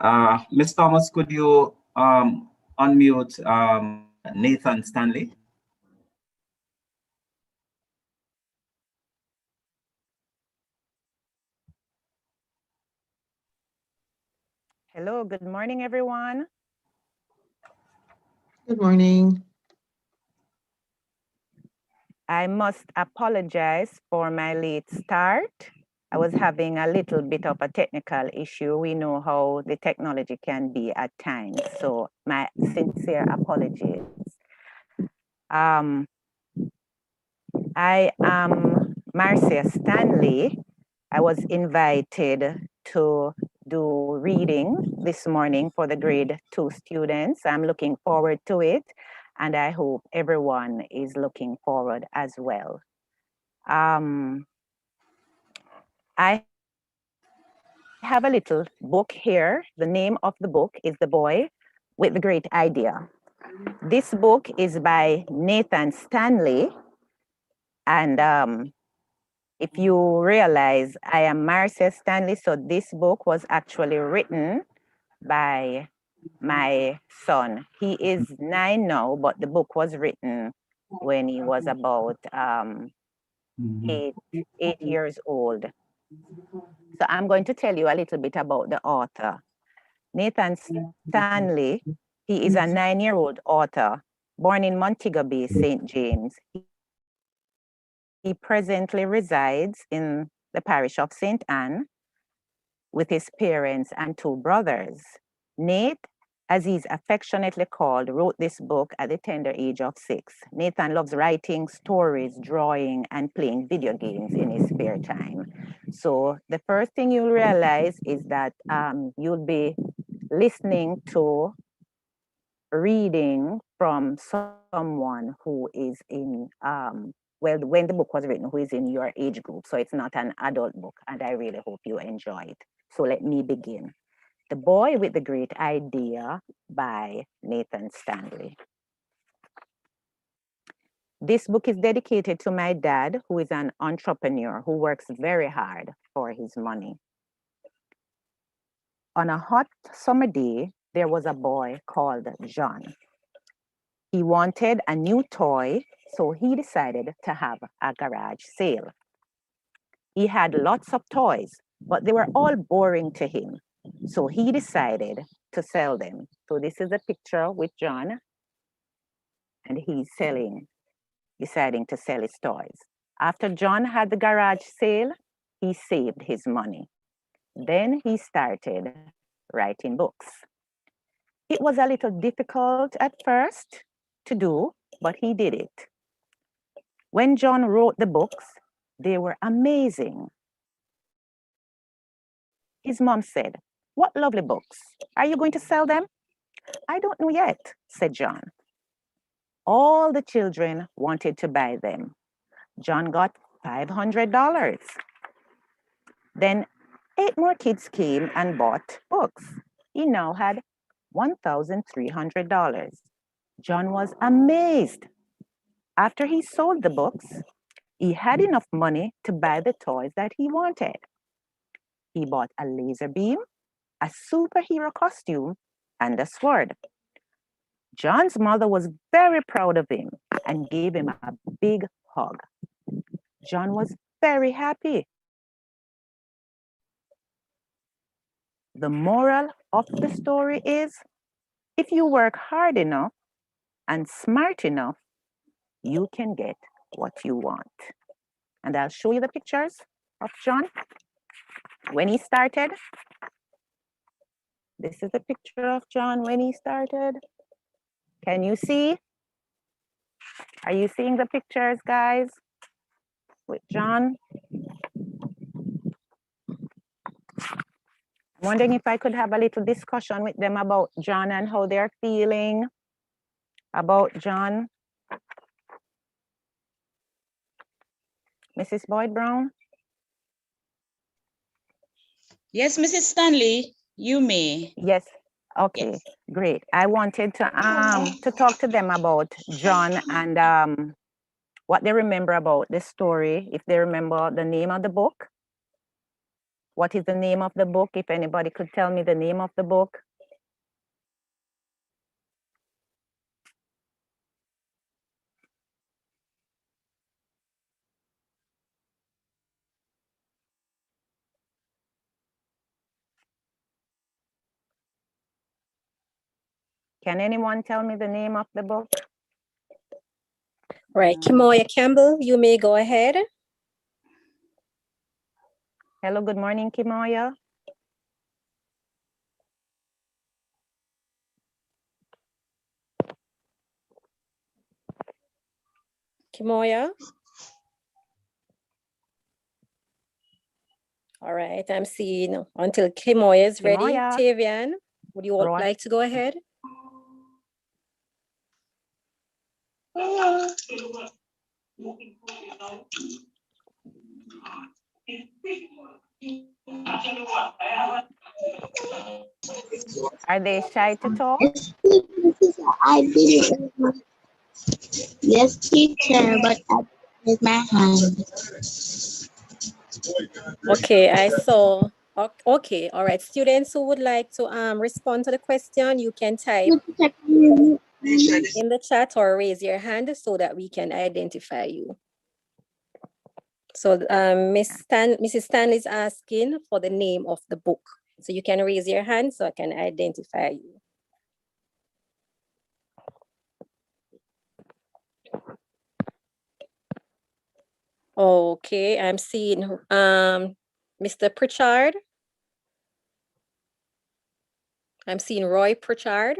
Ms. Thomas, could you unmute Nathan Stanley? Hello, good morning, everyone. Good morning. I must apologize for my late start. I was having a little bit of a technical issue. We know how the technology can be at times, so my sincere apologies. I am Marcia Stanley. I was invited to do reading this morning for the grade 2 students. I'm looking forward to it, and I hope everyone is looking forward as well. I have a little book here. The name of the book is The Boy with the Great Idea. This book is by Nathan Stanley. And if you realize, I am Marcia Stanley, so this book was actually written by my son. He is 9 now, but the book was written when he was about 8 years old. So I'm going to tell you a little bit about the author. Nathan Stanley, he is a 9-year-old author born in Montego Bay, St. James. He presently resides in the parish of St. Anne with his parents and 2 brothers. Nate, as he's affectionately called, wrote this book at the tender age of 6. Nathan loves writing stories, drawing, and playing video games in his spare time. So the first thing you'll realize is that you'll be listening to reading from someone who is in, well, when the book was written, who is in your age group. So it's not an adult book, and I really hope you enjoy it. So let me begin. The Boy with the Great Idea by Nathan Stanley. This book is dedicated to my dad, who is an entrepreneur who works very hard for his money. On a hot summer day, there was a boy called John. He wanted a new toy, so he decided to have a garage sale. He had lots of toys, but they were all boring to him. So he decided to sell them. So this is a picture with John, and he's deciding to sell his toys. After John had the garage sale, he saved his money. Then he started writing books. It was a little difficult at first to do, but he did it. When John wrote the books, they were amazing. His mom said, "What lovely books. Are you going to sell them?" "I don't know yet," said John. All the children wanted to buy them. John got $500. Then 8 more kids came and bought books. He now had $1,300. John was amazed. After he sold the books, he had enough money to buy the toys that he wanted. He bought a laser beam, a superhero costume, and a sword. John's mother was very proud of him and gave him a big hug. John was very happy. The moral of the story is, if you work hard enough and smart enough, you can get what you want. And I'll show you the pictures of John when he started. This is a picture of John when he started. Can you see? Are you seeing the pictures, guys? With John? I'm wondering if I could have a little discussion with them about John and how they're feeling about John. Mrs. Boyd Brown? Yes, Mrs. Stanley, you may. Yes. Okay, yes. Great. I wanted to talk to them about John and what they remember about the story, if they remember the name of the book. What is the name of the book? If anybody could tell me the name of the book. Can anyone tell me the name of the book? Right, Kimoya Campbell, you may go ahead. Hello, good morning, Kimoya. Kimoya. All right, I'm seeing until Kimoya is ready. Kimoya. Tavian, would you all Roy. like to go ahead? Are they shy to talk? I didn't. Yes, teacher, but I raised my hand. Okay, I saw. Okay, all right. Students who would like to respond to the question, you can type in the chat or raise your hand so that we can identify you. So Mrs. Stanley is asking for the name of the book. So you can raise your hand so I can identify you. Okay, I'm seeing Mr. Pritchard. I'm seeing Roy Pritchard.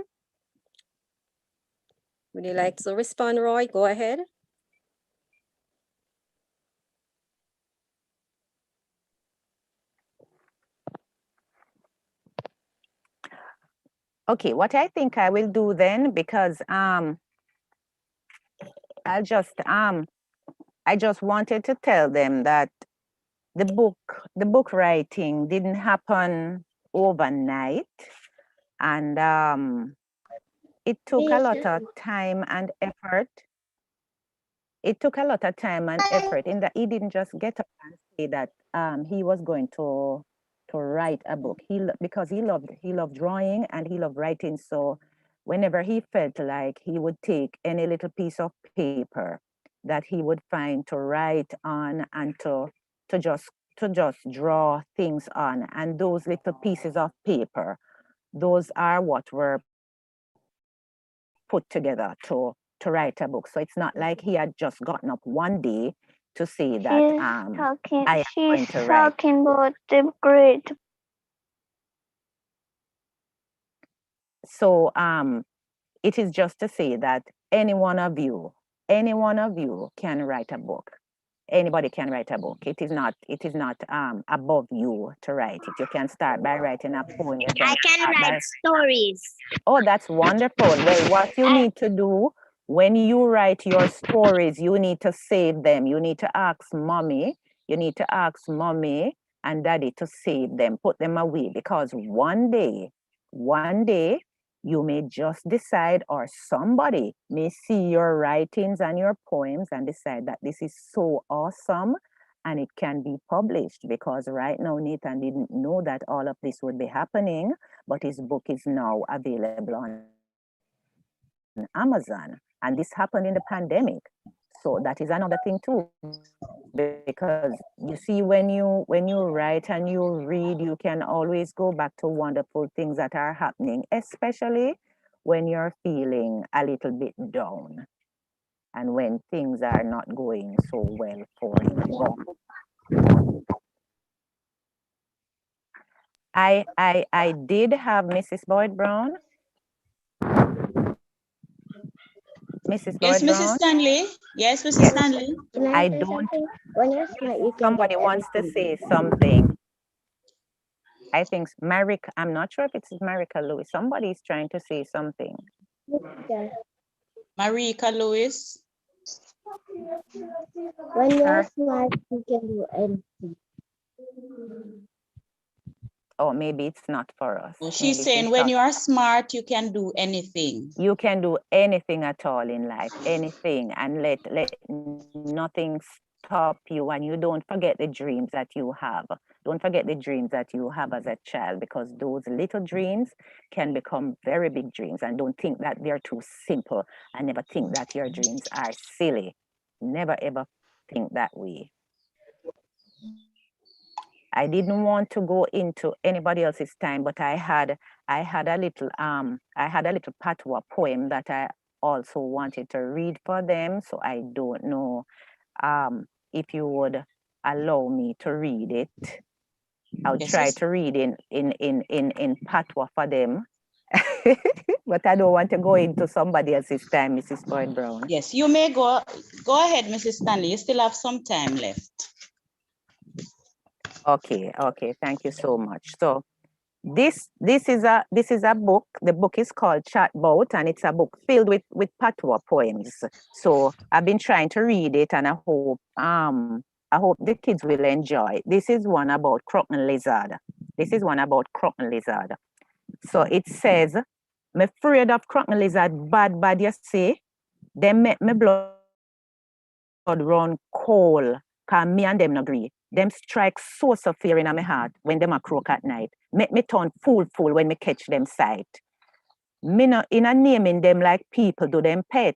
Would you like to respond, Roy? Go ahead. Okay, what I think I will do then, because I just wanted to tell them that the book writing didn't happen overnight, and it took a lot of time and effort. It took a lot of time and effort in that he didn't just get up and say that he was going to write a book. Because he loved drawing and he loved writing. So whenever he felt like he would take any little piece of paper that he would find to write on and to just draw things on, and those little pieces of paper, those are what were put together to write a book. So it's not like he had just gotten up one day to say that I am going to write. Talking about the great. So it is just to say that any one of you can write a book. Anybody can write a book. It is not above you to write it. You can start by writing a poem. I can write stories. Oh, that's wonderful. Well, what you need to do when you write your stories, you need to save them. You need to ask mommy and daddy to save them, put them away, because one day, you may just decide, or somebody may see your writings and your poems and decide that this is so awesome and it can be published. Because right now, Nathan didn't know that all of this would be happening, but his book is now available on Amazon. And this happened in the pandemic. So that is another thing too. Because you see, when you write and you read, you can always go back to wonderful things that are happening, especially when you're feeling a little bit down and when things are not going so well for you. I did have Mrs. Boyd Brown. Mrs. Yes, Boyd Mrs. Brown. Stanley. Yes, Mrs. Yes. Stanley. I don't. Somebody wants to say something. I think Marika, I'm not sure if it's Marika Lewis. Somebody is trying to say something. Marika Lewis. When you're smart, you can do anything. Oh, maybe it's not for us. She's Maybe saying when you are smart, you can do anything. You can do anything at all in life, anything, and let nothing stop you and you don't forget the dreams that you have. Don't forget the dreams that you have as a child, because those little dreams can become very big dreams. And don't think that they're too simple, and never think that your dreams are silly. Never ever think that way. I didn't want to go into anybody else's time, but I had a little patois poem that I also wanted to read for them. So I don't know if you would allow me to read it. I'll Yes, try yes. to read in patois for them. But I don't want to go into somebody else's time, Mrs. Boyd Brown. Yes, you may go. Go ahead, Mrs. Stanley. You still have some time left. Okay, thank you so much. So this is a book. The book is called Chatbout, and it's a book filled with patois poems. So I've been trying to read it, and I hope the kids will enjoy. This is one about crocoon lizard. So it says, "Me afraid of crocoon lizard, bad you say. They make me blood run cold, cause me and them no agree. Them strike so fear in my heart when them a croak at night. Make me turn fool when me catch them sight. Me no in a naming them like people do them pet.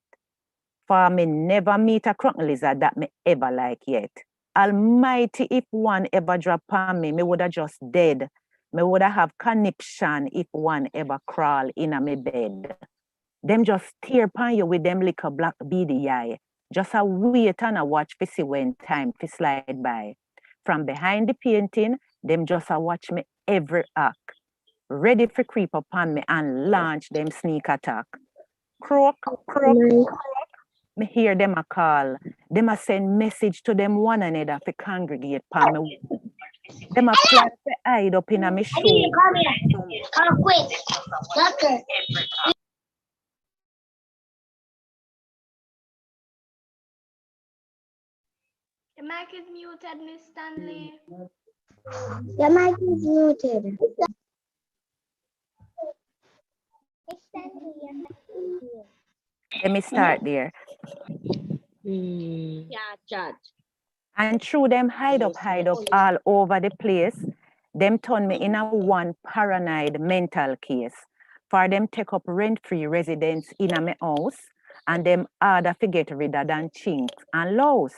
For me never meet a crocoon lizard that me ever like yet. Almighty, if one ever drop on me woulda just dead. Me woulda have conniption if one ever crawl in a me bed. Them just stare upon you with them little black beady eye. Just a wait and a watch to see when time to slide by. From behind the painting, them just a watch me every act. Ready for creep upon me and launch them sneak attack. Croak, me hear them a call. Them a send message to them one another to congregate upon me. Them a plan to hide up in a me shoe. Come quick. Doctor. The mic is muted, Miss Stanley. The mic is muted. Let me start there. Yeah, Judge. And through them hide up all over the place, them turn me in a one paranoid mental case. For them take up rent-free residence in a me house, and them harder to get rid of than chinks and lows.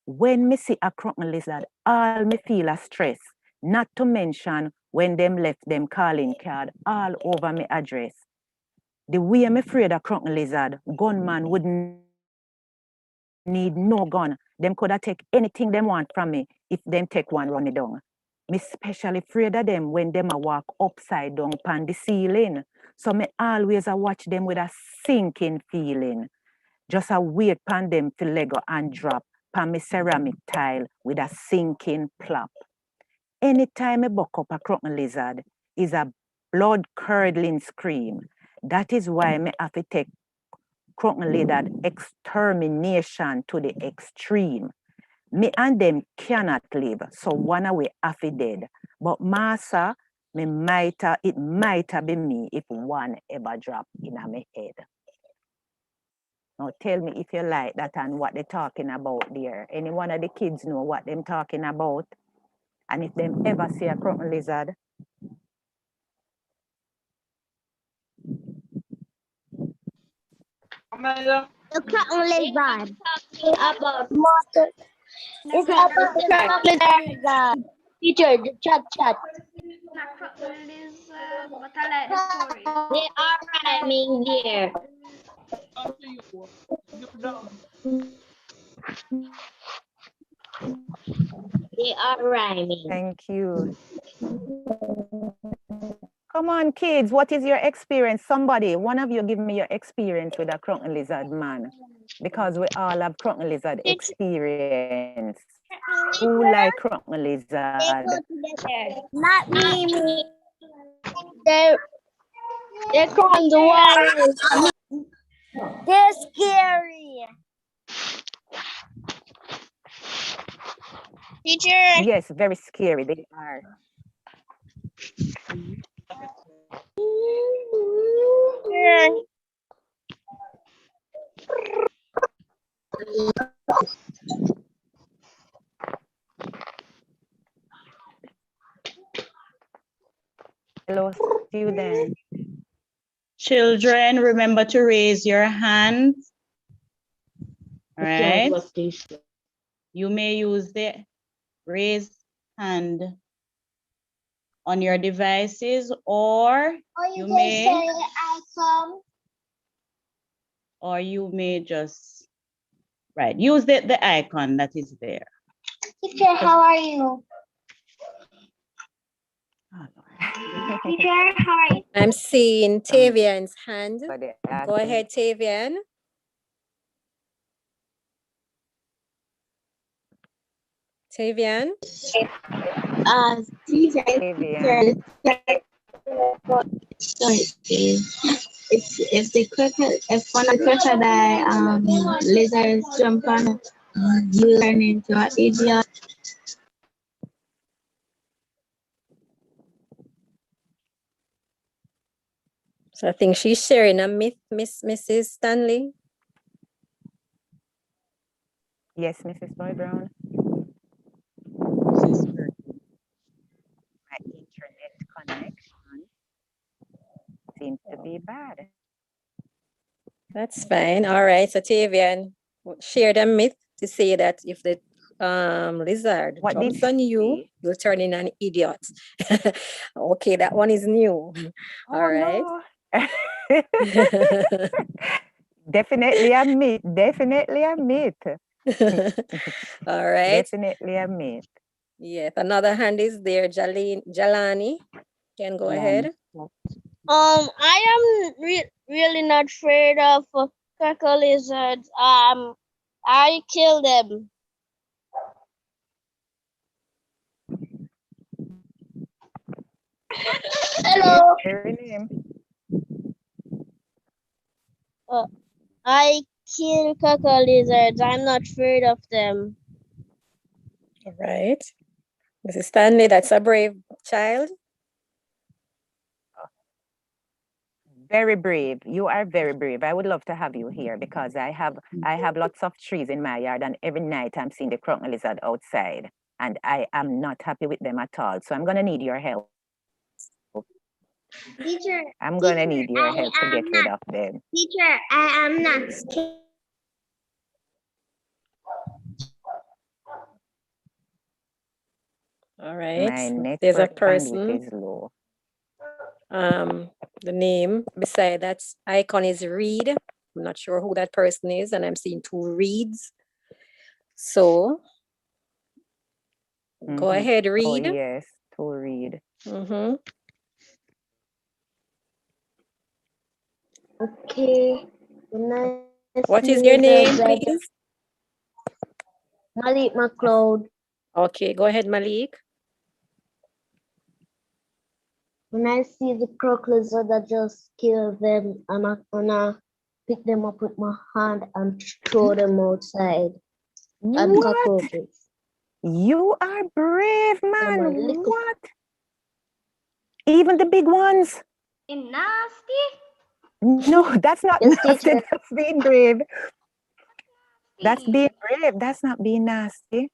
When me see a crocoon lizard, all me feel a stress. Not to mention when them left them calling card all over me address. The way I'm afraid of crocoon lizard, gunman wouldn't need no gun. Them could have take anything them want from me if them take one run me down. Me especially afraid of them when them a walk upside down pan the ceiling. So me always a watch them with a sinking feeling. Just a wait pan them to Lego and drop pan me ceramic tile with a sinking plop. Anytime I buck up a crocoon lizard is a blood-curdling scream. That is why me have to take crocoon lizard extermination to the extreme. Me and them cannot live, so one away half dead. But massa, it might be me if one ever drop in my head. Now tell me if you like that and what they're talking about there. Any one of the kids know what them talking about? And if them ever see a crocoon lizard? The crocoon lizard. About water. It's about the crocoon lizard. Teacher, the chat. Not crocoon lizard, but I like the story. They are rhyming there. They are rhyming. Thank you. Come on, kids, what is your experience? Somebody, one of you give me your experience with a crocoon lizard man. Because we all have crocoon lizard experience. Who like crocoon They lizard? go together. Not me. They're called the warriors. They're scary. Teacher. Yes, very scary. They are. Hello, student. Children, remember to raise your hands. All right. You may use the raise hand on your devices, or you may just use the icon that is there. Teacher, how are you? Teacher, how are you? I'm seeing Tavian's hand. But Go ahead, Tavian. Tavian. Teacher, Tavian. sorry, if one of the crocodile lizards jump on you, turn into an idiot. So I think she's sharing a myth, Mrs. Stanley. Yes, Mrs. Boy Brown. My internet connection seems to be bad. That's fine. All right. So Tavian, share the myth to say that if the lizard What jumps did on you, she you'll turn in an idiot. Okay, that one is new. All right. No. Definitely a myth. Definitely a myth. All right. Definitely a myth. Yes, another hand is there. Jalani, can go ahead. I am really not afraid of cracker lizards. I kill them. Hello. Very name. I kill cracker lizards. I'm not afraid of them. All right. Mrs. Stanley, that's a brave child. Very brave. You are very brave. I would love to have you here because I have lots of trees in my yard, and every night I'm seeing the crown lizard outside, and I am not happy with them at all. So I'm gonna need your help. Teacher, I'm gonna need your help to get rid of them. Teacher, I am not scared. All right. My network There's a bandwidth person. is low. The name beside that icon is Reed. I'm not sure who that person is, and I'm seeing two Reeds. So go ahead, Oh Reed. yes, to read. Okay. What is your name, please? Malik McLeod. Okay, go ahead, Malik. When I see the croc lizard, I just kill them and I pick them up with my hand and throw them outside. And What? cockroaches. You are brave, man. I'm a little- What? Even the big ones? Nasty. No, that's not Yes, nasty. teacher. That's being brave. That's being brave. That's not being nasty.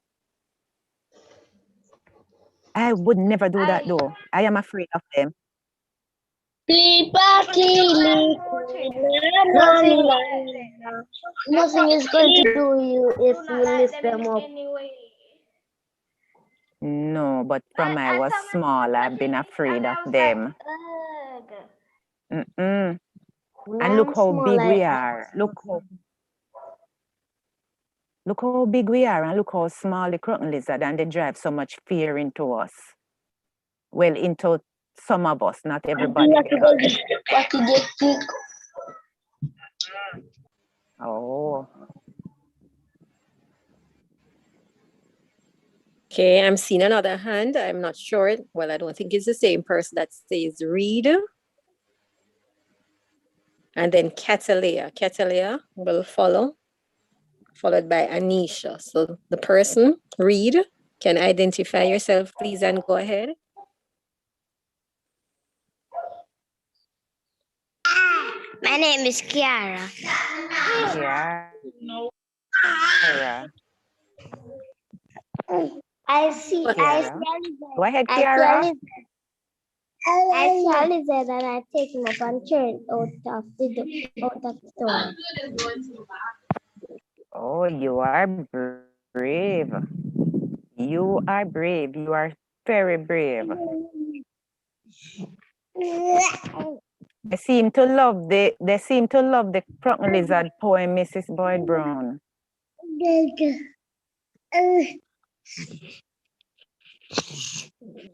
I would never do that though. I am afraid of them. Nothing is going to do you if you lift them up. No, but from I was small, I've been afraid of them. And look how big we are. Look how big we are, and look how small the crown lizard, and they drive so much fear into us. Well, into some of us, not everybody. Oh. Okay, I'm seeing another hand. I'm not sure. Well, I don't think it's the same person that says Reed. And then Catalea. Catalea will follow, followed by Anisha. So the person, Reed, can identify yourself, please, and go ahead. My name is Kiara. Kiara. I see. Kiara. Go ahead, Kiara. I saw a lizard and I take him up and throw it out of the door. Oh, you are brave. You are brave. You are very brave. They seem to love the Croc Lizard poem, Mrs. Boyd Brown.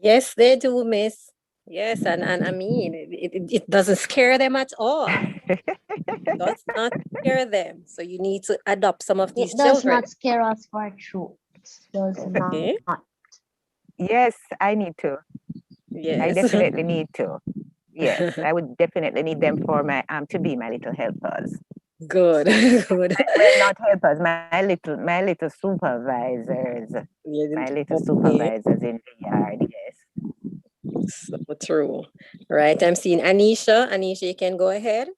Yes, they do, miss. Yes, and I mean, it doesn't scare them at all. It does not scare them. So you need to adopt some of It these does children. not scare us for truth. It does Okay. not. Yes, I need to. I Yes. definitely need to. Yes, I would definitely need them for my to be my little helpers. Good. Good. Well, not helpers, my little supervisors. Yeah, My little okay. supervisors in the yard, yes. So true. Right. I'm seeing Anisha. Anisha, you can go ahead.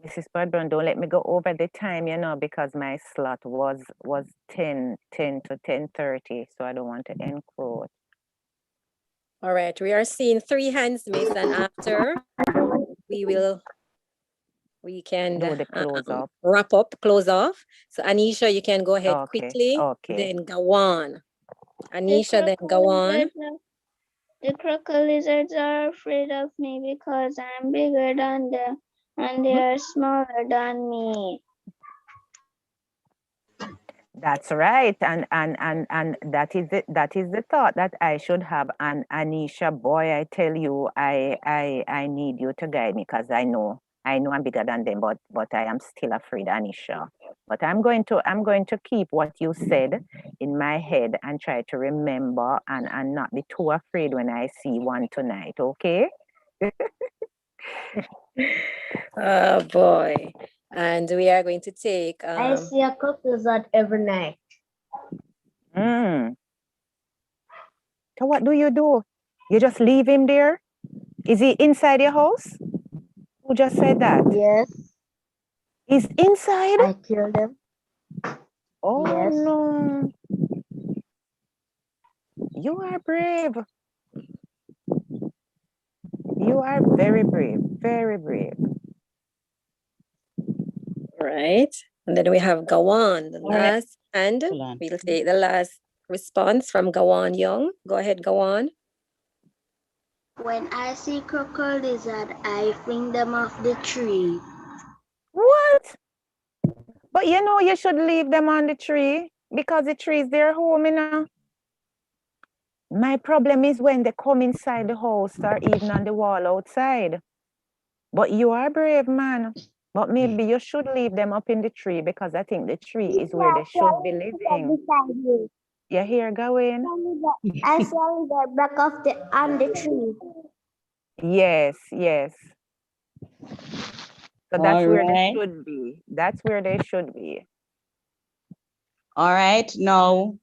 Mrs. Brown, don't let me go over the time, because my slot was 10 to 10:30, so I don't want to encroach. All right. We are seeing 3 hands, miss, and after we can Do the close up. wrap up, close off. So Anisha, you can go ahead Okay, quickly. okay. Then go on. Anisha, then go on. The crocodile lizards are afraid of me because I'm bigger than them and they are smaller than me. That's right, and that is the thought that I should have. And Anisha, boy, I tell you, I need you to guide me because I know I'm bigger than them, but I am still afraid, Anisha. But I'm going to keep what you said in my head and try to remember and not be too afraid when I see one tonight. Okay? Oh boy. And we are going to take I see a cock lizard every night. So what do? You just leave him there? Is he inside your house? Who just said that? Yes, He's inside? I kill them. Oh Yes. no. You are brave. You are very brave. Very brave. right. And then we have Gawan, the All right. last, and Hold on. we'll take the last response from Gawan Young. Go ahead, Gawan. When I see crocodile lizard, I fling them off the tree. What? But you should leave them on the tree because the tree is their home, My problem is when they come inside the house or even on the wall outside. But you are brave, man. But maybe you should leave them up in the tree because I think the tree is where they should be living. You hear, Gawain? I saw the back of on the tree. Yes. So that's All where they right. should be. That's where they should be. All right. Now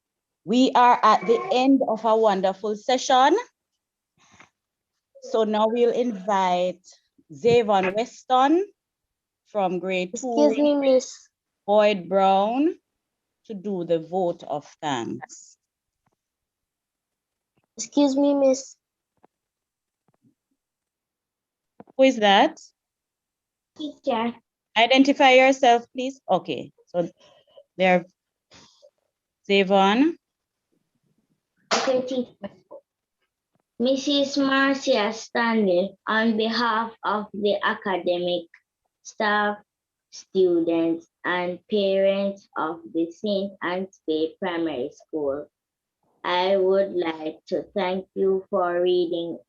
we are at the end of a wonderful session. So now we'll invite Zavon Weston from grade 2. Excuse me, Miss. Boyd Brown to do the vote of thanks. Excuse me, Miss. Who is that? Teacher. Identify yourself, please. Okay, so there, Zavon. Okay, teacher. Mrs. Marcia Stanley, on behalf of the academic staff, students, and parents of the St. Anne's Bay Primary School, I would like to thank you for reading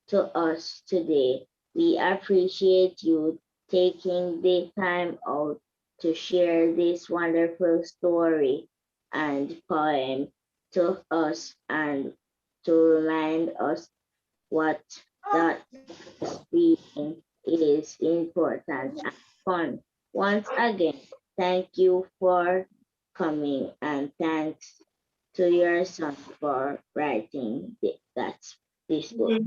to us today. We appreciate you taking the time out to share this wonderful story and poem to us and to remind us what that reading is important and fun. Once again, thank you for coming and thanks to your son for writing this book.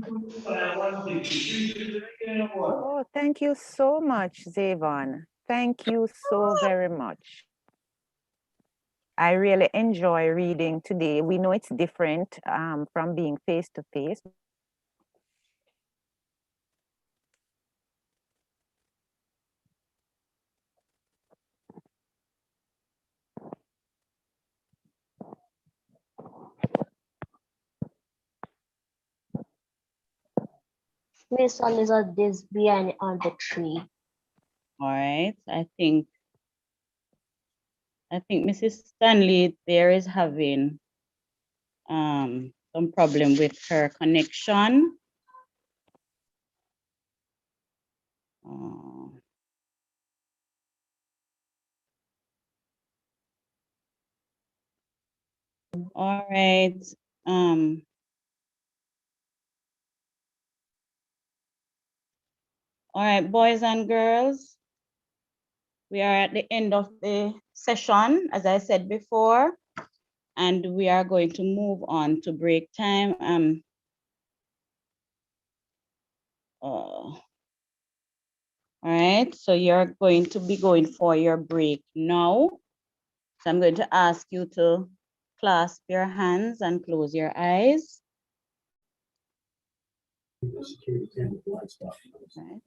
Oh, thank you so much, Zavon. Thank you so very much. I really enjoy reading today. We know it's different from being face to face, Miss a lizard is behind on the tree. All right. I think Mrs. Stanley there is having some problem with her connection. All right. All right, boys and girls, we are at the end of the session, as I said before, and we are going to move on to break time. All right, so you're going to be going for your break now. So I'm going to ask you to clasp your hands and close your eyes. Right.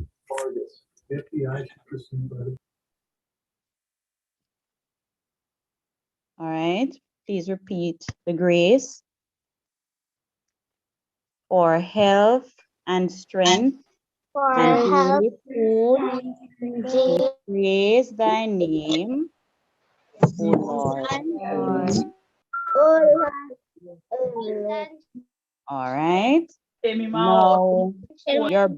All right, please repeat the grace for health and strength and daily food to praise thy name, O Lord. All right. Now your